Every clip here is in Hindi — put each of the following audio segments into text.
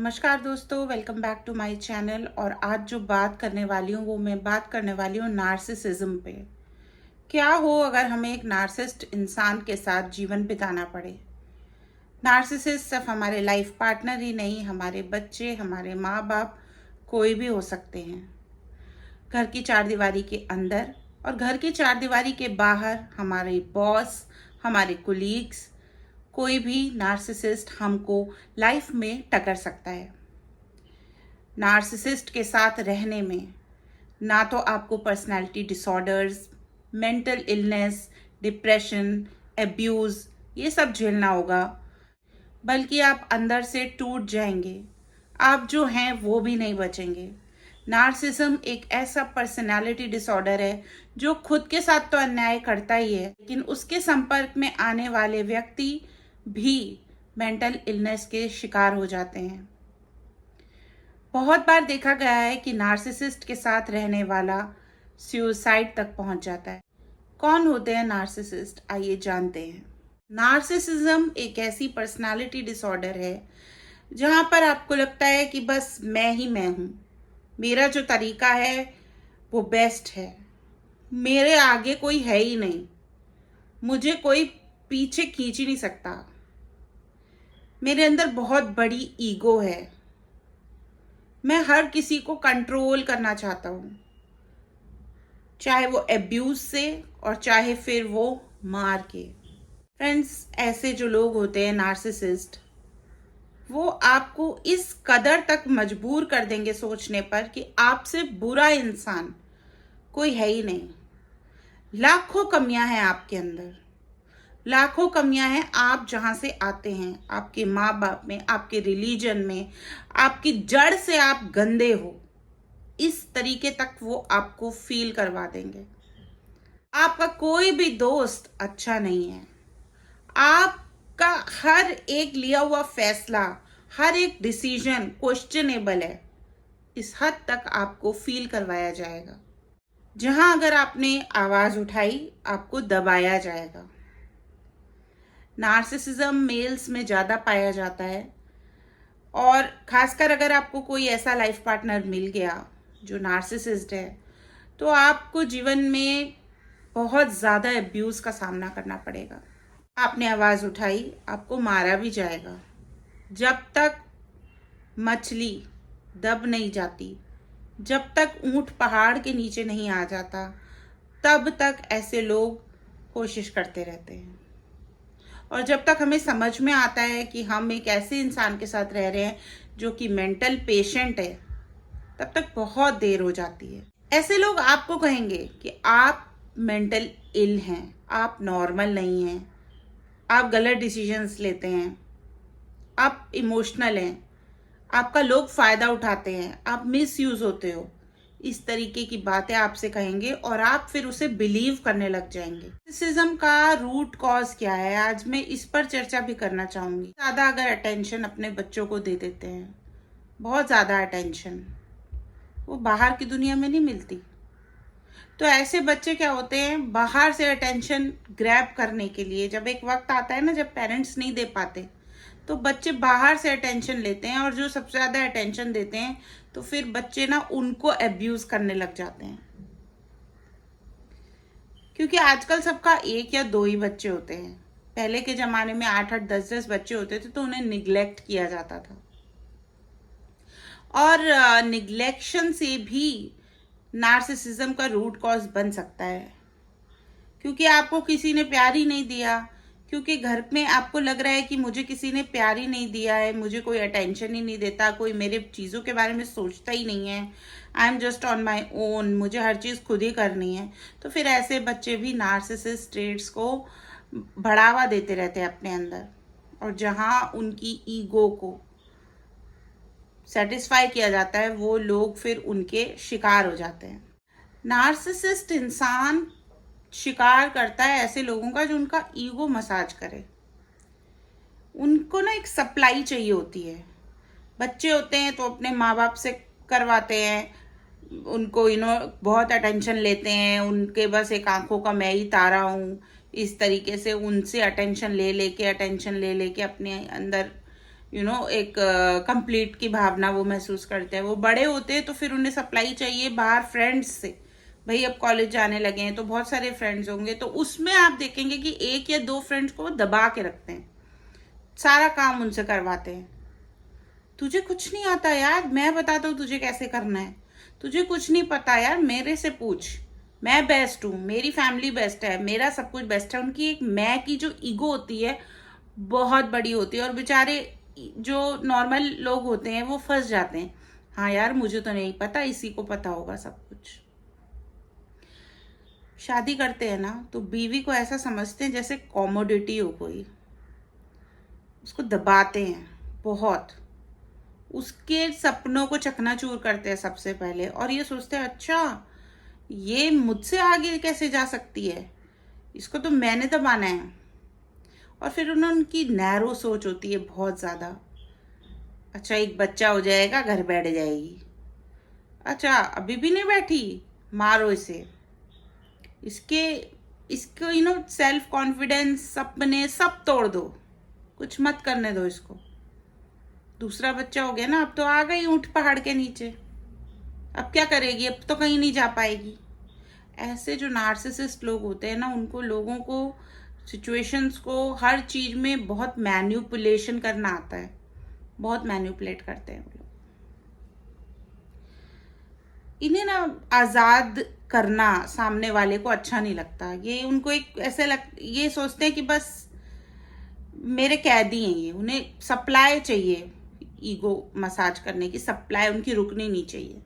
नमस्कार दोस्तों, welcome back to my channel. और आज जो बात करने वाली हूँ वो मैं बात करने वाली हूँ नार्सिसिज्म पे। क्या हो अगर हमें एक नार्सिसिस्ट इंसान के साथ जीवन बिताना पड़े। नार्सिसिस्ट सिर्फ हमारे लाइफ पार्टनर ही नहीं, हमारे बच्चे, हमारे माँ बाप, कोई भी हो सकते हैं। घर की चारदीवारी के अंदर और घर की चारदीवारी के बाहर हमारे बॉस, हमारे कुलीग्स, कोई भी नार्सिसिस्ट हमको लाइफ में टकर सकता है। नार्सिसिस्ट के साथ रहने में ना तो आपको personality disorders, mental illness, depression, abuse ये सब झेलना होगा, बल्कि आप अंदर से टूट जाएंगे। आप जो हैं वो भी नहीं बचेंगे। नार्सिज्म एक ऐसा पर्सनालिटी डिसऑर्डर है जो खुद के साथ तो अन्याय करता ही है, लेकिन उसके संपर्क में आने वाले व्यक्ति भी मेंटल इलनेस के शिकार हो जाते हैं। बहुत बार देखा गया है कि नार्सिसिस्ट के साथ रहने वाला सुसाइड तक पहुंच जाता है। कौन होते हैं नार्सिसिस्ट, आइए जानते हैं। नार्सिसिज्म एक ऐसी पर्सनालिटी डिसऑर्डर है जहां पर आपको लगता है कि बस मैं ही मैं हूं, मेरा जो तरीका है वो बेस्ट है, मेरे आगे कोई है ही नहीं, मुझे कोई पीछे खींच ही नहीं सकता, मेरे अंदर बहुत बड़ी ईगो है, मैं हर किसी को कंट्रोल करना चाहता हूँ, चाहे वो एब्यूज से और चाहे फिर वो मार के। फ्रेंड्स, ऐसे जो लोग होते हैं नार्सिसिस्ट, वो आपको इस कदर तक मजबूर कर देंगे सोचने पर कि आपसे बुरा इंसान कोई है ही नहीं। लाखों कमियां हैं आपके अंदर, लाखों कमियां हैं आप जहां से आते हैं, आपके माँ बाप में, आपके रिलीजन में, आपकी जड़ से आप गंदे हो, इस तरीके तक वो आपको फील करवा देंगे। आपका कोई भी दोस्त अच्छा नहीं है, आपका हर एक लिया हुआ फैसला, हर एक डिसीजन क्वेश्चनेबल है, इस हद तक आपको फील करवाया जाएगा। जहां अगर आपने आवाज उठाई आपको दबाया जाएगा। नार्सिसिज्म मेल्स में ज़्यादा पाया जाता है, और खासकर अगर आपको कोई ऐसा लाइफ पार्टनर मिल गया जो नार्सिसिस्ट है, तो आपको जीवन में बहुत ज़्यादा एब्यूज़ का सामना करना पड़ेगा। आपने आवाज़ उठाई आपको मारा भी जाएगा। जब तक मछली दब नहीं जाती, जब तक ऊंट पहाड़ के नीचे नहीं आ जाता, तब तक ऐसे लोग कोशिश करते रहते हैं। और जब तक हमें समझ में आता है कि हम एक ऐसे इंसान के साथ रह रहे हैं जो कि मेंटल पेशेंट है, तब तक बहुत देर हो जाती है। ऐसे लोग आपको कहेंगे कि आप मेंटल इल हैं, आप नॉर्मल नहीं हैं, आप गलत डिसीजंस लेते हैं, आप इमोशनल हैं, आपका लोग फ़ायदा उठाते हैं, आप मिसयूज़ होते हो, इस तरीके की बातें आपसे कहेंगे और आप फिर उसे बिलीव करने लग जाएंगे। नार्सिसिज्म का रूट कॉज क्या है, आज मैं इस पर चर्चा भी करना चाहूँगी। ज़्यादा अगर अटेंशन अपने बच्चों को दे देते हैं, बहुत ज़्यादा अटेंशन, वो बाहर की दुनिया में नहीं मिलती। तो ऐसे बच्चे क्या होते हैं, बाहर से अटेंशन ग्रैब करने के लिए जब एक वक्त आता है ना जब पेरेंट्स नहीं दे पाते, तो बच्चे बाहर से अटेंशन लेते हैं, और जो सबसे ज़्यादा अटेंशन देते हैं तो फिर बच्चे ना उनको एब्यूज करने लग जाते हैं। क्योंकि आजकल सबका एक या दो ही बच्चे होते हैं, पहले के ज़माने में 8-8 10-10 बच्चे होते थे तो उन्हें निग्लेक्ट किया जाता था। और निग्लेक्शन से भी नार्सिसिज्म का रूट कॉज बन सकता है, क्योंकि आपको किसी ने प्यार ही नहीं दिया, क्योंकि घर में आपको लग रहा है कि मुझे किसी ने प्यार ही नहीं दिया है, मुझे कोई अटेंशन ही नहीं देता, कोई मेरे चीज़ों के बारे में सोचता ही नहीं है, I am just on my own, मुझे हर चीज़ खुद ही करनी है। तो फिर ऐसे बच्चे भी नार्सिसिस्ट ट्रेट्स को बढ़ावा देते रहते हैं अपने अंदर, और जहाँ उनकी ईगो को सेटिस्फाई किया जाता है वो लोग फिर उनके शिकार हो जाते हैं। नार्सिसिस्ट इंसान शिकार करता है ऐसे लोगों का जो उनका ईगो मसाज करे। उनको ना एक सप्लाई चाहिए होती है। बच्चे होते हैं तो अपने माँ बाप से करवाते हैं, उनको बहुत अटेंशन लेते हैं, उनके बस एक आंखों का मैं ही तारा हूँ, इस तरीके से उनसे अटेंशन ले लेके अपने अंदर एक कंप्लीट की भावना वो महसूस करते हैं। वो बड़े होते हैं तो फिर उन्हें सप्लाई चाहिए बाहर फ्रेंड्स से। भाई अब कॉलेज जाने लगे हैं तो बहुत सारे फ्रेंड्स होंगे, तो उसमें आप देखेंगे कि एक या दो फ्रेंड्स को वो दबा के रखते हैं, सारा काम उनसे करवाते हैं। तुझे कुछ नहीं आता यार, मैं बताता हूँ तुझे कैसे करना है। तुझे कुछ नहीं पता यार, मेरे से पूछ, मैं बेस्ट हूँ, मेरी फैमिली बेस्ट है, मेरा सब कुछ बेस्ट है। उनकी एक मैं की जो ईगो होती है बहुत बड़ी होती है, और बेचारे जो नॉर्मल लोग होते हैं वो फंस जाते हैं। हाँ यार मुझे तो नहीं पता, इसी को पता होगा सब कुछ। शादी करते हैं ना तो बीवी को ऐसा समझते हैं जैसे कॉमोडिटी हो कोई, उसको दबाते हैं बहुत, उसके सपनों को चकनाचूर करते हैं सबसे पहले, और ये सोचते हैं अच्छा ये मुझसे आगे कैसे जा सकती है, इसको तो मैंने दबाना है। और फिर उनकी नैरो सोच होती है बहुत ज़्यादा। अच्छा एक बच्चा हो जाएगा, घर बैठ जाएगी। अच्छा अभी भी नहीं बैठी, मारो इसे, इसके इसको सेल्फ कॉन्फिडेंस सपने सब तोड़ दो, कुछ मत करने दो इसको। दूसरा बच्चा हो गया ना, अब तो आ गई ऊंट पहाड़ के नीचे, अब क्या करेगी, अब तो कहीं नहीं जा पाएगी। ऐसे जो नार्सिसिस्ट लोग होते हैं ना, उनको लोगों को, सिचुएशंस को, हर चीज में बहुत मैन्युपुलेशन करना आता है, बहुत मैन्युपुलेट करते हैं वो लोग। इन्हें ना आजाद करना सामने वाले को अच्छा नहीं लगता। ये उनको एक ऐसे ये सोचते हैं कि बस मेरे कैदी हैं ये, उन्हें सप्लाई चाहिए, ईगो मसाज करने की सप्लाई उनकी रुकनी नहीं चाहिए।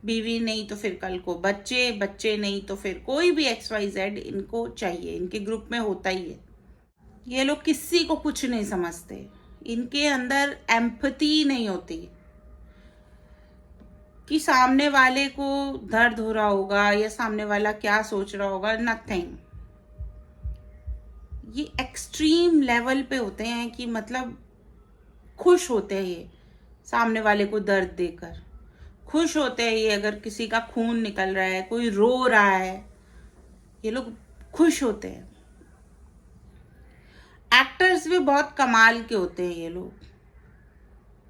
बीवी नहीं तो फिर कल को बच्चे, बच्चे नहीं तो फिर कोई भी XYZ इनको चाहिए, इनके ग्रुप में होता ही है। ये लोग किसी को कुछ नहीं समझते, इनके अंदर एम्पैथी नहीं होती कि सामने वाले को दर्द हो रहा होगा या सामने वाला क्या सोच रहा होगा, नथिंग। ये एक्सट्रीम लेवल पे होते हैं कि मतलब खुश होते हैं ये सामने वाले को दर्द देकर, खुश होते हैं ये अगर किसी का खून निकल रहा है, कोई रो रहा है, ये लोग खुश होते हैं। एक्टर्स भी बहुत कमाल के होते हैं ये लोग।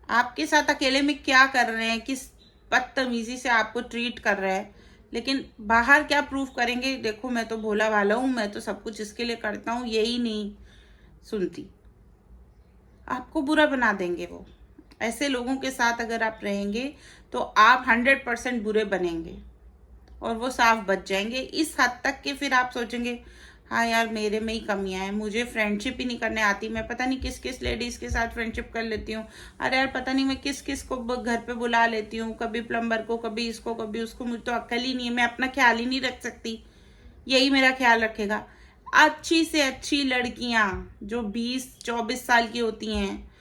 आपके साथ अकेले में क्या कर रहे हैं, किस बदतमीजी से आपको ट्रीट कर रहा है, लेकिन बाहर क्या प्रूफ करेंगे, देखो मैं तो भोला भाला हूं, मैं तो सब कुछ इसके लिए करता हूं, यही नहीं सुनती। आपको बुरा बना देंगे वो। ऐसे लोगों के साथ अगर आप रहेंगे तो आप 100% बुरे बनेंगे और वो साफ बच जाएंगे, इस हद तक कि फिर आप सोचेंगे हाँ यार मेरे में ही कमियां हैं, मुझे फ्रेंडशिप ही नहीं करने आती, मैं पता नहीं किस किस लेडीज के साथ फ्रेंडशिप कर लेती हूँ, अरे यार पता नहीं मैं किस किस को घर पे बुला लेती हूँ, कभी प्लम्बर को, कभी इसको, कभी उसको, मुझे तो अक्ल ही नहीं है, मैं अपना ख्याल ही नहीं रख सकती, यही मेरा ख्याल रखेगा। अच्छी से अच्छी लड़कियां जो 20-24 साल की होती हैं,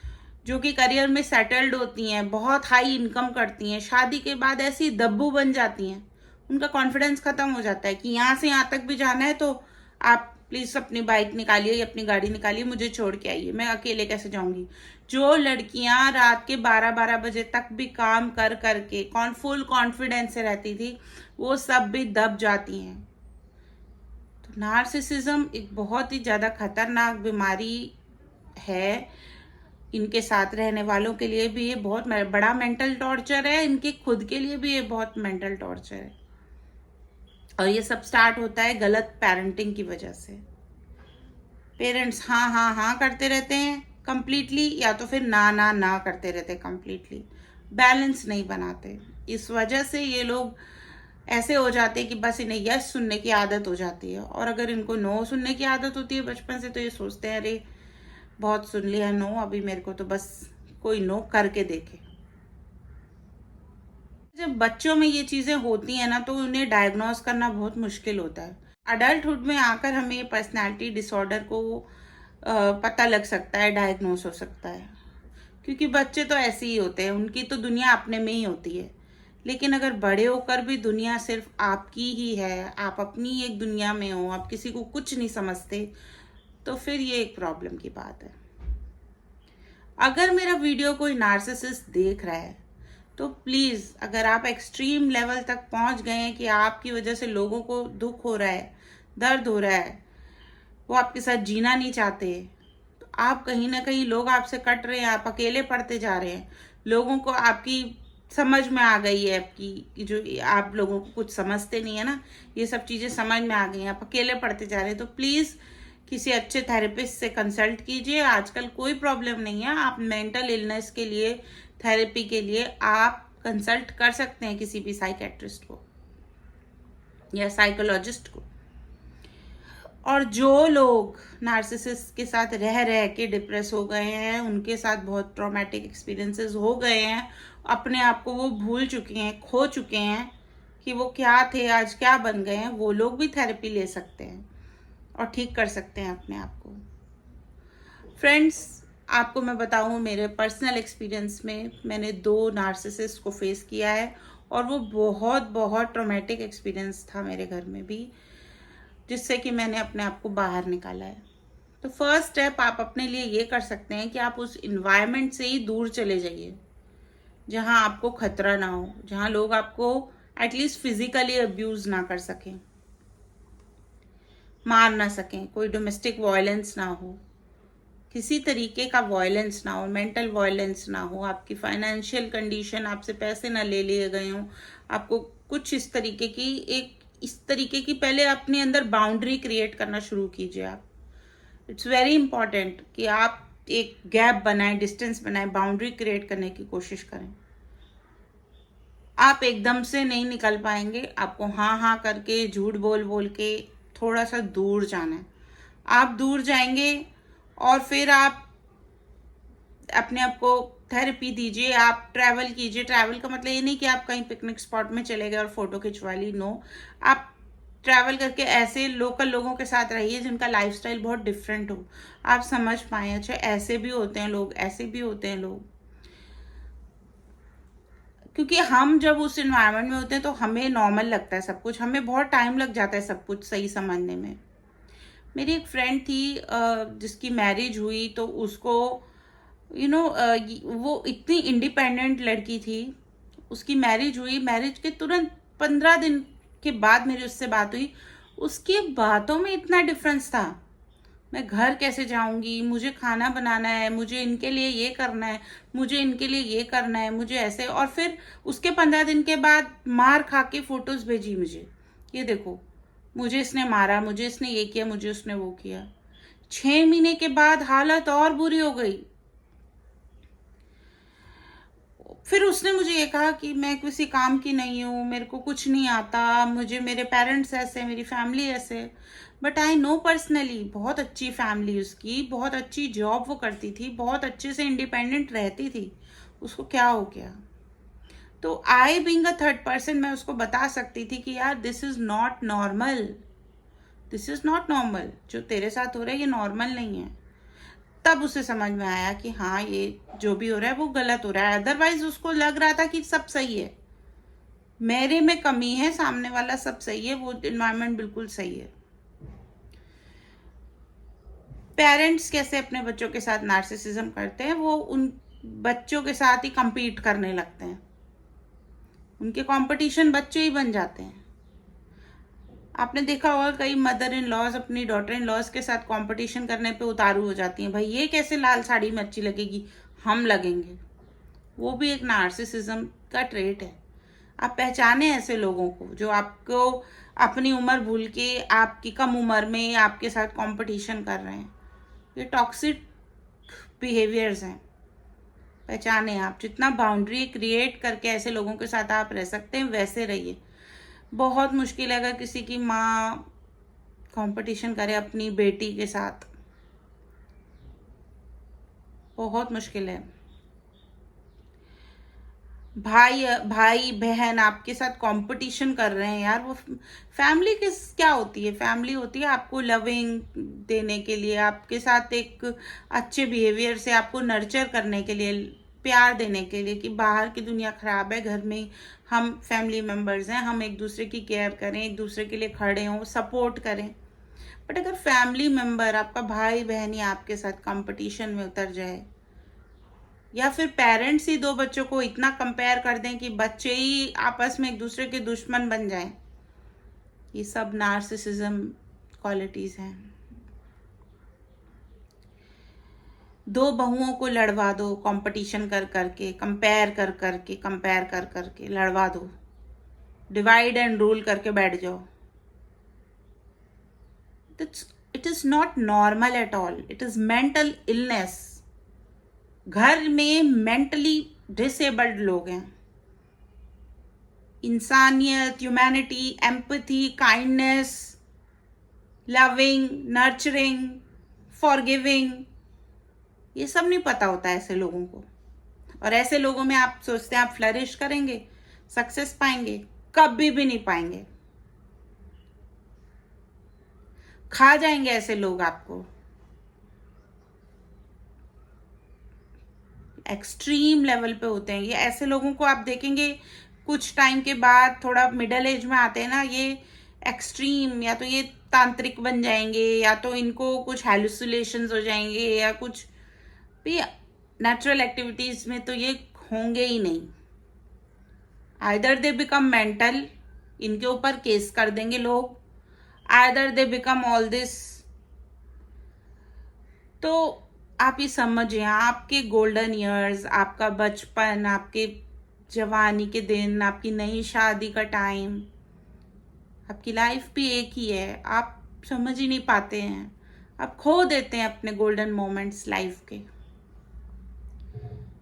जो कि करियर में सेटल्ड होती हैं, बहुत हाई इनकम करती हैं, शादी के बाद ऐसी दब्बू बन जाती हैं, उनका कॉन्फिडेंस खत्म हो जाता है कि यहाँ से यहाँ तक भी जाना है तो आप प्लीज अपनी बाइक निकालिए, अपनी गाड़ी निकालिए, मुझे छोड़ के आइए, मैं अकेले कैसे जाऊंगी। जो लड़कियां रात के 12-12 बजे तक भी काम कर करके फुल कॉन्फिडेंस से रहती थी, वो सब भी दब जाती हैं। तो नार्सिसिज्म एक बहुत ही ज्यादा खतरनाक बीमारी है। इनके साथ रहने वालों के लिए भी ये बहुत बड़ा मेंटल टॉर्चर है, इनके खुद के लिए भी ये बहुत मेंटल टॉर्चर है। और ये सब स्टार्ट होता है गलत पेरेंटिंग की वजह से। पेरेंट्स हाँ हाँ हाँ करते रहते हैं कंप्लीटली, या तो फिर ना ना ना करते रहते हैं कंप्लीटली, बैलेंस नहीं बनाते। इस वजह से ये लोग ऐसे हो जाते हैं कि बस इन्हें यस सुनने की आदत हो जाती है, और अगर इनको नो सुनने की आदत होती है बचपन से तो ये सोचते हैं अरे बहुत सुन लिया नो, अभी मेरे को तो बस कोई नो करके देखे। जब बच्चों में ये चीजें होती हैं ना तो उन्हें डायग्नोस करना बहुत मुश्किल होता है। अडल्टहुड में आकर हमें पर्सनालिटी डिसऑर्डर को पता लग सकता है, डायग्नोस हो सकता है, क्योंकि बच्चे तो ऐसे ही होते हैं, उनकी तो दुनिया अपने में ही होती है। लेकिन अगर बड़े होकर भी दुनिया सिर्फ आपकी ही है, आप अपनी एक दुनिया में हो, आप किसी को कुछ नहीं समझते, तो फिर ये एक प्रॉब्लम की बात है। अगर मेरा वीडियो कोई नार्सिसिस्ट देख रहा है तो प्लीज़, अगर आप एक्सट्रीम लेवल तक पहुंच गए हैं कि आपकी वजह से लोगों को दुख हो रहा है, दर्द हो रहा है, वो आपके साथ जीना नहीं चाहते, तो आप कहीं ना कहीं लोग आपसे कट रहे हैं, आप अकेले पड़ते जा रहे हैं, लोगों को आपकी समझ में आ गई है आपकी कि जो आप लोगों को कुछ समझते नहीं है ना, ये सब चीज़ें समझ में आ गई हैं, आप अकेले पड़ते जा रहे हैं। तो प्लीज़ किसी अच्छे थेरेपिस्ट से कंसल्ट कीजिए। आजकल कोई प्रॉब्लम नहीं है, आप मेंटल इलनेस के लिए, थेरेपी के लिए आप कंसल्ट कर सकते हैं किसी भी साइकेट्रिस्ट को या साइकोलॉजिस्ट को। और जो लोग नार्सिसिस्ट के साथ रह रह के डिप्रेस हो गए हैं, उनके साथ बहुत ट्रॉमेटिक एक्सपीरियंसेस हो गए हैं, अपने आप को वो भूल चुके हैं, खो चुके हैं कि वो क्या थे, आज क्या बन गए हैं, वो लोग भी थेरेपी ले सकते हैं और ठीक कर सकते हैं अपने आप को। फ्रेंड्स, आपको मैं बताऊं, मेरे पर्सनल एक्सपीरियंस में मैंने 2 नार्सिसिस्ट को फेस किया है और वो बहुत बहुत ट्रॉमेटिक एक्सपीरियंस था मेरे घर में भी, जिससे कि मैंने अपने आप को बाहर निकाला है। तो फर्स्ट स्टेप आप अपने लिए ये कर सकते हैं कि आप उस इन्वायरमेंट से ही दूर चले जाइए जहां आपको खतरा ना हो, जहां लोग आपको एटलीस्ट फिजिकली अब्यूज ना कर सकें, मार ना सकें, कोई डोमेस्टिक वायलेंस ना हो, किसी तरीके का वायलेंस ना हो, मेंटल वायलेंस ना हो, आपकी फाइनेंशियल कंडीशन, आपसे पैसे ना ले लिए गए हों, आपको कुछ इस तरीके की पहले अपने अंदर बाउंड्री क्रिएट करना शुरू कीजिए आप। इट्स वेरी इंपॉर्टेंट कि आप एक गैप बनाएं, डिस्टेंस बनाएं, बाउंड्री क्रिएट करने की कोशिश करें। आप एकदम से नहीं निकल पाएंगे, आपको हाँ हाँ करके, झूठ बोल बोल के थोड़ा सा दूर जाना है। आप दूर जाएंगे और फिर आप अपने आप को थेरेपी दीजिए, आप ट्रैवल कीजिए। ट्रैवल का मतलब ये नहीं कि आप कहीं पिकनिक स्पॉट में चले गए और फोटो खिंचवा ली, नो। आप ट्रैवल करके ऐसे लोकल लोगों के साथ रहिए जिनका लाइफस्टाइल बहुत डिफरेंट हो, आप समझ पाए, अच्छा ऐसे भी होते हैं लोग, ऐसे भी होते हैं लोग। क्योंकि हम जब उस इन्वायरमेंट में होते हैं तो हमें नॉर्मल लगता है सब कुछ, हमें बहुत टाइम लग जाता है सब कुछ सही समझने में। मेरी एक फ्रेंड थी जिसकी मैरिज हुई, तो उसको वो इतनी इंडिपेंडेंट लड़की थी, उसकी मैरिज हुई, मैरिज के तुरंत 15 दिन के बाद मेरी उससे बात हुई। उसकी बातों में इतना डिफरेंस था, मैं घर कैसे जाऊंगी, मुझे खाना बनाना है, मुझे इनके लिए ये करना है, मुझे इनके लिए ये करना है, मुझे ऐसे। और फिर उसके 15 दिन के बाद मार खा के फोटोज भेजी मुझे, ये देखो मुझे इसने मारा, मुझे इसने ये किया, मुझे उसने वो किया। 6 महीने के बाद हालत और बुरी हो गई। फिर उसने मुझे ये कहा कि मैं किसी काम की नहीं हूँ, मेरे को कुछ नहीं आता, मुझे मेरे पेरेंट्स ऐसे, मेरी फैमिली ऐसे। बट आई नो पर्सनली, बहुत अच्छी फैमिली उसकी, बहुत अच्छी जॉब वो करती थी, बहुत अच्छे से इंडिपेंडेंट रहती थी, उसको क्या हो गया? तो I being a third person मैं उसको बता सकती थी कि यार this is not normal, this is not normal, जो तेरे साथ हो रहा है ये नॉर्मल नहीं है। तब उसे समझ में आया कि हाँ, ये जो भी हो रहा है वो गलत हो रहा है। अदरवाइज उसको लग रहा था कि सब सही है, मेरे में कमी है, सामने वाला सब सही है, वो एनवायरनमेंट बिल्कुल सही है। पेरेंट्स कैसे अपने बच्चों के साथ नार्सिसिज्म करते हैं, वो उन बच्चों के साथ ही compete करने लगते हैं, उनके कंपटीशन बच्चे ही बन जाते हैं। आपने देखा होगा कई मदर इन लॉज अपनी डॉटर इन लॉज के साथ कंपटीशन करने पे उतारू हो जाती हैं, भाई ये कैसे लाल साड़ी में अच्छी लगेगी, हम लगेंगे। वो भी एक नार्सिसिज्म का ट्रेट है। आप पहचाने ऐसे लोगों को जो आपको अपनी उम्र भूल के आपकी कम उम्र में आपके साथ कंपटीशन कर रहे हैं, ये टॉक्सिक बिहेवियर्स हैं। पहचाने आप, जितना बाउंड्री क्रिएट करके ऐसे लोगों के साथ आप रह सकते हैं वैसे रहिए। बहुत मुश्किल है अगर किसी की माँ कंपटीशन करे अपनी बेटी के साथ, बहुत मुश्किल है। भाई भाई बहन आपके साथ कंपटीशन कर रहे हैं यार, वो फैमिली किस क्या होती है? फैमिली होती है आपको लविंग देने के लिए, आपके साथ एक अच्छे बिहेवियर से आपको नर्चर करने के लिए, प्यार देने के लिए कि बाहर की दुनिया खराब है, घर में हम फैमिली मेम्बर्स हैं, हम एक दूसरे की केयर करें, एक दूसरे के लिए खड़े हों, सपोर्ट करें। बट अगर फैमिली मेम्बर आपका भाई बहन ही आपके साथ कंपटीशन में उतर जाए, या फिर पेरेंट्स ही 2 बच्चों को इतना कंपेयर कर दें कि बच्चे ही आपस में एक दूसरे के दुश्मन बन जाएं, ये सब नार्सिसिज्म क्वालिटीज हैं। दो बहुओं को लड़वा दो, कंपटीशन कर करके, कंपेयर कर करके लड़वा दो, डिवाइड एंड रूल करके बैठ जाओ। It is not normal at all, it is mental illness. घर में मेंटली डिसेबल्ड लोग हैं। इंसानियत, humanity, empathy, kindness, loving, nurturing, forgiving, ये सब नहीं पता होता ऐसे लोगों को। और ऐसे लोगों में आप सोचते हैं आप फ्लरिश करेंगे, सक्सेस पाएंगे? कभी भी नहीं पाएंगे। खा जाएंगे ऐसे लोग आपको। एक्सट्रीम लेवल पे होते हैं ये। ऐसे लोगों को आप देखेंगे कुछ टाइम के बाद, थोड़ा मिडिल एज में आते हैं ना, ये एक्सट्रीम, या तो ये तांत्रिक बन जाएंगे, या तो इनको कुछ हेलुसिनेशंस हो जाएंगे, या कुछ भी नेचुरल एक्टिविटीज में तो ये होंगे ही नहीं। आइदर दे बिकम मेंटल, इनके ऊपर केस कर देंगे लोग, either they become all this. तो आप ये समझिए, आपके गोल्डन ईयर्स, आपका बचपन, आपके जवानी के दिन, आपकी नई शादी का टाइम, आपकी लाइफ भी एक ही है। आप समझ ही नहीं पाते हैं, आप खो देते हैं अपने गोल्डन मोमेंट्स लाइफ के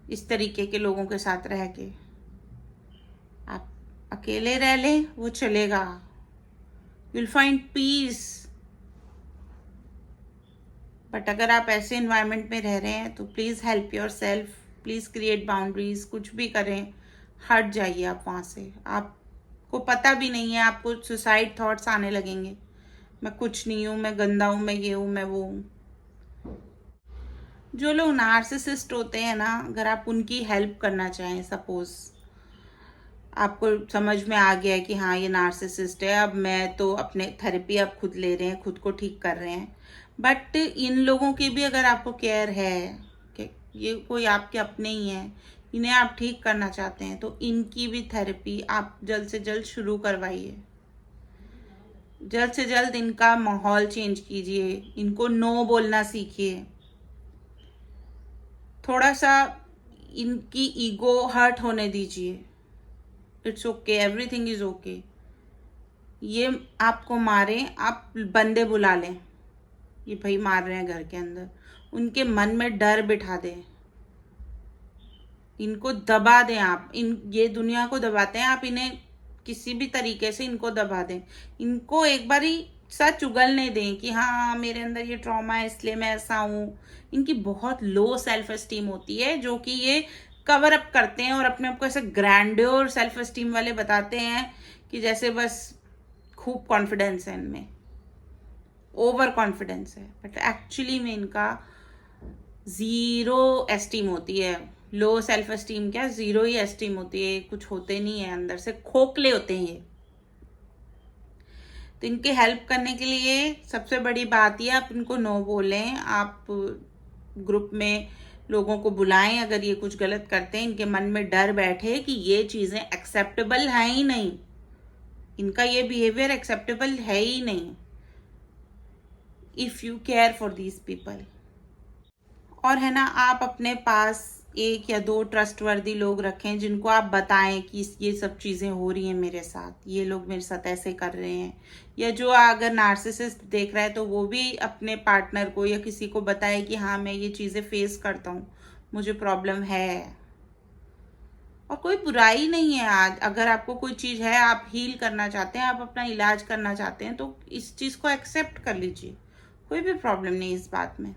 इस तरीके के लोगों के साथ रह के। आप अकेले रह लें, वो चलेगा, you'll find peace। बट अगर आप ऐसे इन्वायरमेंट में रह रहे हैं तो please help your self, please create boundaries. कुछ भी करें, हट जाइए आप वहाँ से। आपको पता भी नहीं है, आपको सुसाइड थॉट्स आने लगेंगे, मैं कुछ नहीं हूँ, मैं गंदा हूँ, मैं ये हूँ, मैं वो हूँ। जो लोग नार्सिसिस्ट होते हैं ना, अगर आप उनकी हेल्प करना चाहें, सपोज आपको समझ में आ गया है कि हाँ ये नार्सिसिस्ट है, अब मैं तो अपने थेरेपी अब खुद ले रहे हैं, खुद को ठीक कर रहे हैं, बट इन लोगों की भी अगर आपको केयर है कि ये कोई आपके अपने ही हैं, इन्हें आप ठीक करना चाहते हैं, तो इनकी भी थेरेपी आप जल्द से जल्द शुरू करवाइए। जल्द से जल्द इनका माहौल चेंज कीजिए, इनको नो बोलना सीखिए। थोड़ा सा इनकी ईगो हर्ट होने दीजिए। It's okay, everything is okay. ये आपको मारे, आप बंदे बुला लें, ये भाई मार रहे हैं घर के अंदर, उनके मन में डर बिठा दें, इनको दबा दें आप। ये दुनिया को दबाते हैं आप, इन्हें किसी भी तरीके से इनको दबा दें। इनको एक बार ही सच उगलने दें कि हाँ मेरे अंदर ये ट्रॉमा है इसलिए मैं ऐसा हूँ। इनकी बहुत लो सेल्फ एस्टीम होती है, जो कि ये कवर अप करते हैं और अपने आप को ऐसे ग्रैंड्योर सेल्फ एस्टीम वाले बताते हैं कि जैसे बस खूब कॉन्फिडेंस है इनमें, ओवर कॉन्फिडेंस है, बट एक्चुअली में इनका ज़ीरो एस्टीम होती है। लो सेल्फ एस्टीम क्या, ज़ीरो ही एस्टीम होती है, कुछ होते नहीं है, अंदर से खोखले होते हैं ये। तो इनके हेल्प करने के लिए सबसे बड़ी बात ये, आप इनको नो बोलें। आप ग्रुप में लोगों को बुलाएं अगर ये कुछ गलत करते हैं, इनके मन में डर बैठे कि ये चीज़ें एक्सेप्टेबल हैं ही नहीं, इनका ये बिहेवियर एक्सेप्टेबल है ही नहीं, if you care for these people. और है ना, आप अपने पास एक या दो ट्रस्टवर्दी लोग रखें जिनको आप बताएं कि ये सब चीज़ें हो रही हैं मेरे साथ, ये लोग मेरे साथ ऐसे कर रहे हैं। या जो अगर नार्सिसिस्ट देख रहा है तो वो भी अपने पार्टनर को या किसी को बताए कि हाँ मैं ये चीज़ें फेस करता हूँ, मुझे प्रॉब्लम है। और कोई बुराई नहीं है, आज अगर आपको कोई चीज़ है, आप हील करना चाहते हैं, आप अपना इलाज करना चाहते हैं, तो इस चीज़ को एक्सेप्ट कर लीजिए, कोई भी प्रॉब्लम नहीं इस बात में।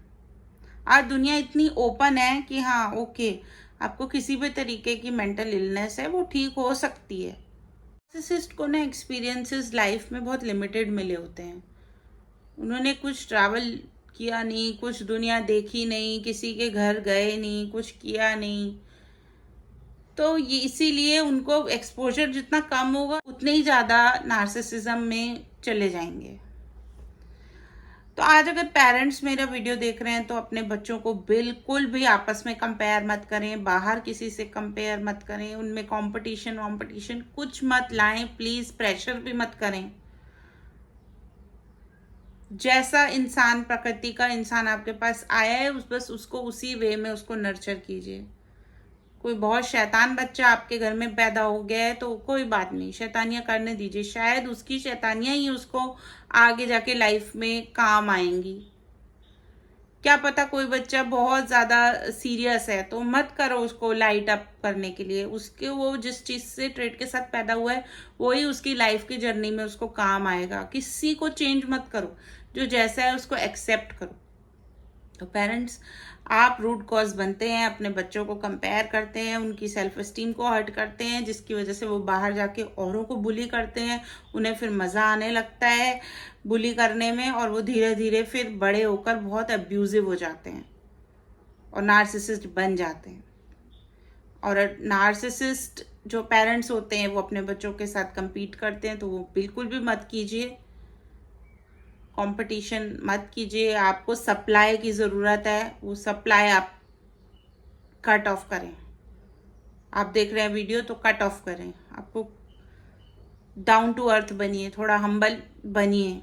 आज दुनिया इतनी ओपन है कि हाँ ओके, आपको किसी भी तरीके की मेंटल इलनेस है वो ठीक हो सकती है। नार्सिसिस्ट को ना एक्सपीरियंसेस लाइफ में बहुत लिमिटेड मिले होते हैं, उन्होंने कुछ ट्रैवल किया नहीं, कुछ दुनिया देखी नहीं, किसी के घर गए नहीं, कुछ किया नहीं, तो ये इसीलिए उनको एक्सपोजर जितना कम होगा उतने ही ज़्यादा नार्सिसिज्म में चले जाएंगे। तो आज अगर पेरेंट्स मेरा वीडियो देख रहे हैं तो अपने बच्चों को बिल्कुल भी आपस में कंपेयर मत करें, बाहर किसी से कंपेयर मत करें, उनमें कंपटीशन कुछ मत लाएं, प्लीज़ प्रेशर भी मत करें। जैसा इंसान, प्रकृति का इंसान आपके पास आया है, बस उसको उसी वे में उसको नर्चर कीजिए। कोई बहुत शैतान बच्चा आपके घर में पैदा हो गया है तो कोई बात नहीं, शैतानियां करने दीजिए, शायद उसकी शैतानियां ही उसको आगे जाके लाइफ में काम आएंगी। क्या पता कोई बच्चा बहुत ज़्यादा सीरियस है तो मत करो उसको लाइट अप करने के लिए, उसके वो जिस चीज़ से ट्रेड के साथ पैदा हुआ है वही उसकी लाइफ की जर्नी में उसको काम आएगा। किसी को चेंज मत करो, जो जैसा है उसको एक्सेप्ट करो। तो पेरेंट्स, आप रूट कॉज बनते हैं, अपने बच्चों को कंपेयर करते हैं, उनकी सेल्फ एस्टीम को हर्ट करते हैं, जिसकी वजह से वो बाहर जाके औरों को बुली करते हैं। उन्हें फिर मज़ा आने लगता है बुली करने में, और वो धीरे धीरे फिर बड़े होकर बहुत अब्यूजिव हो जाते हैं और नार्सिसिस्ट बन जाते हैं। और नार्सिसिस्ट जो पेरेंट्स होते हैं वो अपने बच्चों के साथ compete करते हैं, तो वो बिल्कुल भी मत कीजिए, कंपटीशन मत कीजिए। आपको सप्लाई की ज़रूरत है, वो सप्लाई आप कट ऑफ करें। आप देख रहे हैं वीडियो तो कट ऑफ करें, आपको डाउन टू अर्थ बनिए, थोड़ा हम्बल बनिए।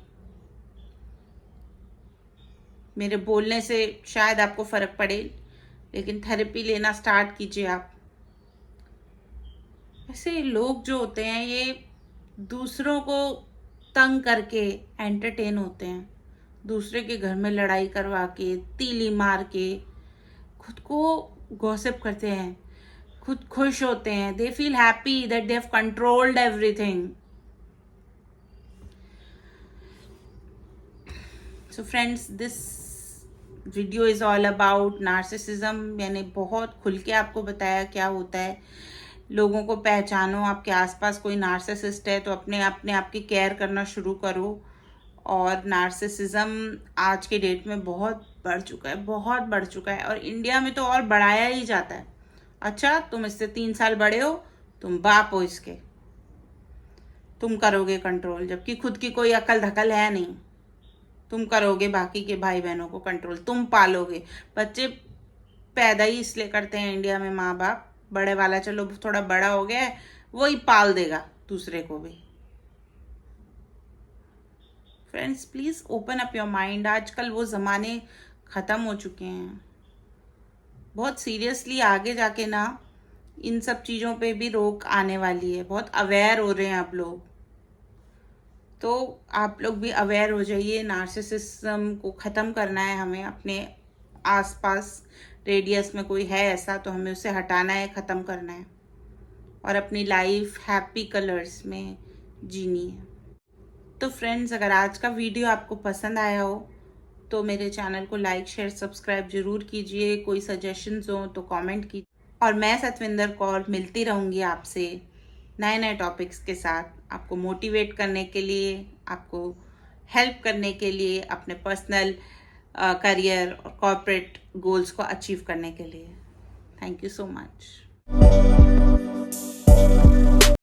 मेरे बोलने से शायद आपको फ़र्क पड़े, लेकिन थेरेपी लेना स्टार्ट कीजिए आप। ऐसे लोग जो होते हैं ये दूसरों को तंग करके एंटरटेन होते हैं, दूसरे के घर में लड़ाई करवा के, तीली मार के खुद को गॉसिप करते हैं, खुद खुश होते हैं। They feel happy that they have controlled everything. So friends, this video is all about narcissism. मैंने बहुत खुल के आपको बताया क्या होता है। लोगों को पहचानो, आपके आसपास कोई नार्सिसिस्ट है तो अपने आप की केयर करना शुरू करो। और नार्सिसिज्म आज के डेट में बहुत बढ़ चुका है, बहुत बढ़ चुका है, और इंडिया में तो और बढ़ाया ही जाता है। अच्छा, तुम इससे 3 साल बड़े हो, तुम बाप हो इसके, तुम करोगे कंट्रोल, जबकि खुद की कोई अकल धकल है नहीं। तुम करोगे बाकी के भाई बहनों को कंट्रोल, तुम पालोगे। बच्चे पैदा ही इसलिए करते हैं इंडिया में माँ बाप, बड़े वाला चलो थोड़ा बड़ा हो गया है, वही पाल देगा दूसरे को भी। Friends, please open up your mind. आजकल वो ज़माने ख़त्म हो चुके हैं। बहुत सीरियसली आगे जाके ना इन सब चीज़ों पे भी रोक आने वाली है। बहुत अवेयर हो रहे हैं आप लोग, तो आप लोग भी अवेयर हो जाइए। नार्सिसिज्म को ख़त्म करना है हमें। अपने आसपास रेडियस में कोई है ऐसा तो हमें उसे हटाना है, ख़त्म करना है, और अपनी लाइफ हैप्पी कलर्स में जीनी है। तो फ्रेंड्स, अगर आज का वीडियो आपको पसंद आया हो तो मेरे चैनल को लाइक शेयर सब्सक्राइब जरूर कीजिए। कोई सजेशंस हो तो कमेंट कीजिए, और मैं सतविंदर कौर मिलती रहूँगी आपसे नए नए टॉपिक्स के साथ, आपको मोटिवेट करने के लिए, आपको हेल्प करने के लिए, अपने पर्सनल करियर और कॉर्पोरेट गोल्स को अचीव करने के लिए। Thank you so much.